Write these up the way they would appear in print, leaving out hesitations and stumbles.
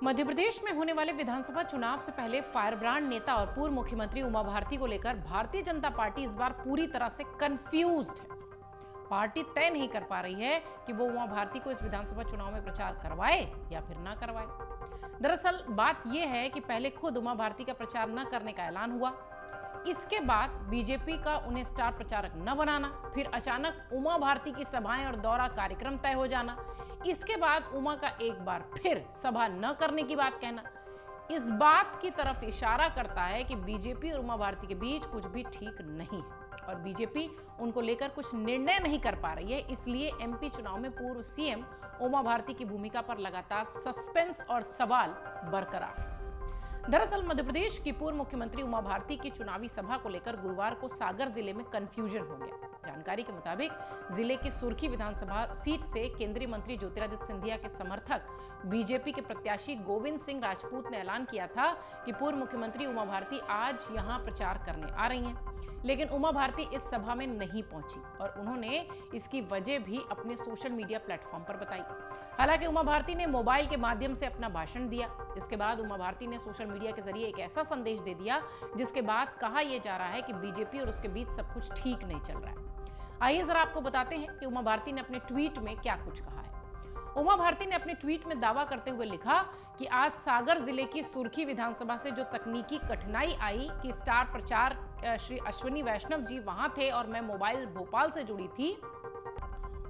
मध्य प्रदेश में होने वाले विधानसभा चुनाव से पहले फायरब्रांड नेता और पूर्व मुख्यमंत्री उमा भारती को लेकर भारतीय जनता पार्टी इस बार पूरी तरह से कंफ्यूज्ड है। पार्टी तय नहीं कर पा रही है कि वो उमा भारती को इस विधानसभा चुनाव में प्रचार करवाए या फिर ना करवाए। दरअसल बात यह है कि पहले खुद उमा भारती का प्रचार न करने का ऐलान हुआ, इसके बाद बीजेपी का उन्हें स्टार प्रचारक न बनाना, फिर अचानक उमा भारती की सभाएं और दौरा कार्यक्रम तय हो जाना, इसके बाद उमा का एक बार फिर सभा न करने की बात कहना, इस बात की तरफ इशारा करता है कि बीजेपी और उमा भारती के बीच कुछ भी ठीक नहीं है और बीजेपी उनको लेकर कुछ निर्णय नहीं कर पा रही है। इसलिए एमपी चुनाव में पूर्व सीएम उमा भारती की भूमिका पर लगातार सस्पेंस और सवाल बरकरार। दरअसल मध्य प्रदेश की पूर्व मुख्यमंत्री उमा भारती की चुनावी सभा को लेकर गुरुवार को सागर जिले में कंफ्यूजन हो गया। जानकारी के मुताबिक जिले की सुर्खी विधानसभा सीट से केंद्रीय मंत्री ज्योतिरादित्य सिंधिया के समर्थक बीजेपी के प्रत्याशी गोविंद सिंह राजपूत ने ऐलान किया था कि पूर्व मुख्यमंत्री उमा भारती आज यहां प्रचार करने आ रही हैं, लेकिन उमा भारती इस सभा में नहीं पहुंची और उन्होंने इसकी वजह भी अपने सोशल मीडिया प्लेटफॉर्म पर बताई। हालांकि उमा भारती ने मोबाइल के माध्यम से अपना भाषण दिया। इसके बाद उमा भारती ने सोशल मीडिया के जरिए एक ऐसा संदेश दे दिया जिसके बाद कहा यह जा रहा है कि बीजेपी और उसके बीच सब कुछ ठीक नहीं चल रहा है। आइए जरा आपको बताते हैं कि उमा भारती ने अपने ट्वीट में क्या कुछ कहा है। उमा भारती ने अपने ट्वीट में दावा करते हुए लिखा कि आज सागर जिले की सुर्खी विधानसभा से जो तकनीकी कठिनाई आई कि स्टार प्रचार श्री अश्विनी वैष्णव जी वहां थे और मैं मोबाइल भोपाल से जुड़ी थी,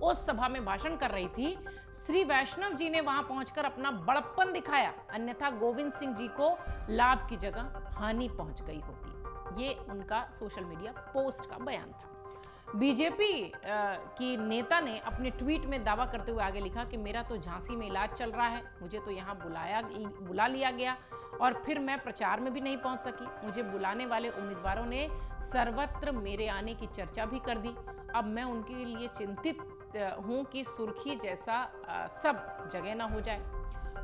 उस सभा में भाषण कर रही थी, श्री वैष्णव जी ने वहां पहुंचकर अपना बड़प्पन दिखाया, अन्यथा गोविंद सिंह जी को लाभ की जगह हानि पहुंच गई होती। ये उनका सोशल मीडिया पोस्ट का बयान था। बीजेपी की नेता ने अपने ट्वीट में दावा करते हुए आगे लिखा कि मेरा तो झांसी में इलाज चल रहा है, मुझे तो यहाँ बुला लिया गया और फिर मैं प्रचार में भी नहीं पहुंच सकी। मुझे बुलाने वाले उम्मीदवारों ने सर्वत्र मेरे आने की चर्चा भी कर दी। अब मैं उनके लिए चिंतित हूं कि सुर्खी जैसा सब जगह ना हो जाए।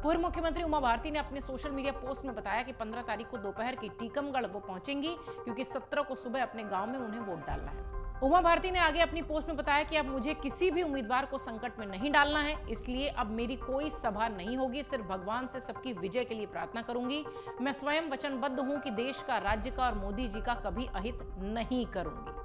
पूर्व मुख्यमंत्री उमा भारती ने अपने सोशल मीडिया पोस्ट में बताया कि 15 तारीख को दोपहर की टीकमगढ़ वो पहुंचेंगी क्योंकि 17 को सुबह अपने गांव में उन्हें वोट डालना है। उमा भारती ने आगे अपनी पोस्ट में बताया कि अब मुझे किसी भी उम्मीदवार को संकट में नहीं डालना है, इसलिए अब मेरी कोई सभा नहीं होगी, सिर्फ भगवान से सबकी विजय के लिए प्रार्थना करूंगी। मैं स्वयं वचनबद्ध हूं कि देश का, राज्य का और मोदी जी का कभी अहित नहीं करूंगी।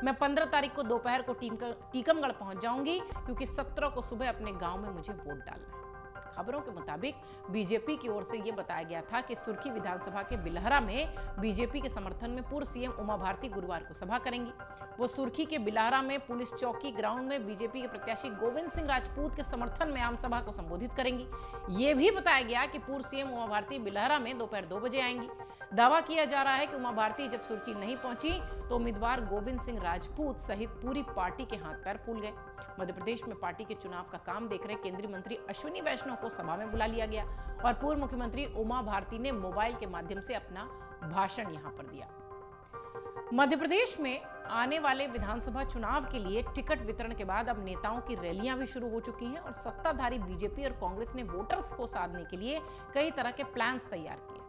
मैं 15 तारीख को दोपहर को टीकमगढ़ पहुंच जाऊंगी क्योंकि 17 को सुबह अपने गांव में मुझे वोट डालना है। खबरों के मुताबिक बीजेपी की ओर से यह बताया गया था कि सुर्खी विधानसभा के बिलहरा में बीजेपी के समर्थन में पूर्व सीएम उमा भारती गुरुवार को सभा करेंगी। वो सुर्खी के बिलहरा में पुलिस चौकी ग्राउंड में बीजेपी के प्रत्याशी गोविंद सिंह राजपूत के समर्थन में आम सभा को संबोधित करेंगी। ये भी बताया गया कि पूर्व सीएम उमा भारती बिलहरा में दोपहर 2 बजे आएंगी। दावा किया जा रहा है कि उमा भारती जब सुर्खी नहीं पहुंची तो उम्मीदवार गोविंद सिंह राजपूत सहित पूरी पार्टी के हाथ पैर फूल गए। मध्य प्रदेश में पार्टी के चुनाव का काम देख रहे केंद्रीय मंत्री अश्विनी वैष्णव को सभा में बुला लिया गया और पूर्व मुख्यमंत्री उमा भारती ने मोबाइल के माध्यम से अपना भाषण यहां पर दिया। मध्य प्रदेश में आने वाले विधानसभा चुनाव के लिए टिकट वितरण के बाद अब नेताओं की रैलियां भी शुरू हो चुकी हैं और सत्ताधारी बीजेपी और कांग्रेस ने वोटर्स को साधने के लिए कई तरह के प्लान्स तैयार किए।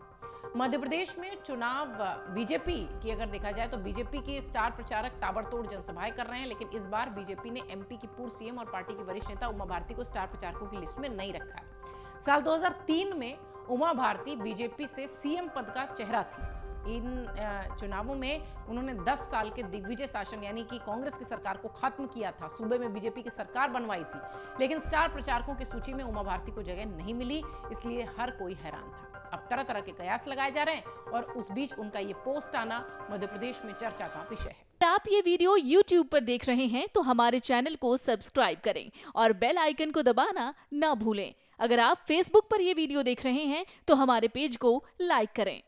मध्य प्रदेश में चुनाव बीजेपी की अगर देखा जाए तो बीजेपी के स्टार प्रचारक ताबड़तोड़ जनसभाएं कर रहे हैं, लेकिन इस बार बीजेपी ने एमपी की पूर्व सीएम और पार्टी की वरिष्ठ नेता उमा भारती को स्टार प्रचारकों की लिस्ट में नहीं रखा है। साल 2003 में उमा भारती बीजेपी से सीएम पद का चेहरा थी। इन चुनावों में उन्होंने 10 साल के दिग्विजय शासन यानी कि कांग्रेस की सरकार को खत्म किया था, सूबे में बीजेपी की सरकार बनवाई थी, लेकिन स्टार प्रचारकों की सूची में उमा भारती को जगह नहीं मिली, इसलिए हर कोई हैरान था। अब तरह तरह के कयास लगाए जा रहे हैं और उस बीच उनका ये पोस्ट आना मध्य प्रदेश में चर्चा का विषय है। आप ये वीडियो YouTube पर देख रहे हैं तो हमारे चैनल को सब्सक्राइब करें और बेल आइकन को दबाना ना भूलें। अगर आप Facebook पर ये वीडियो देख रहे हैं तो हमारे पेज को लाइक करें।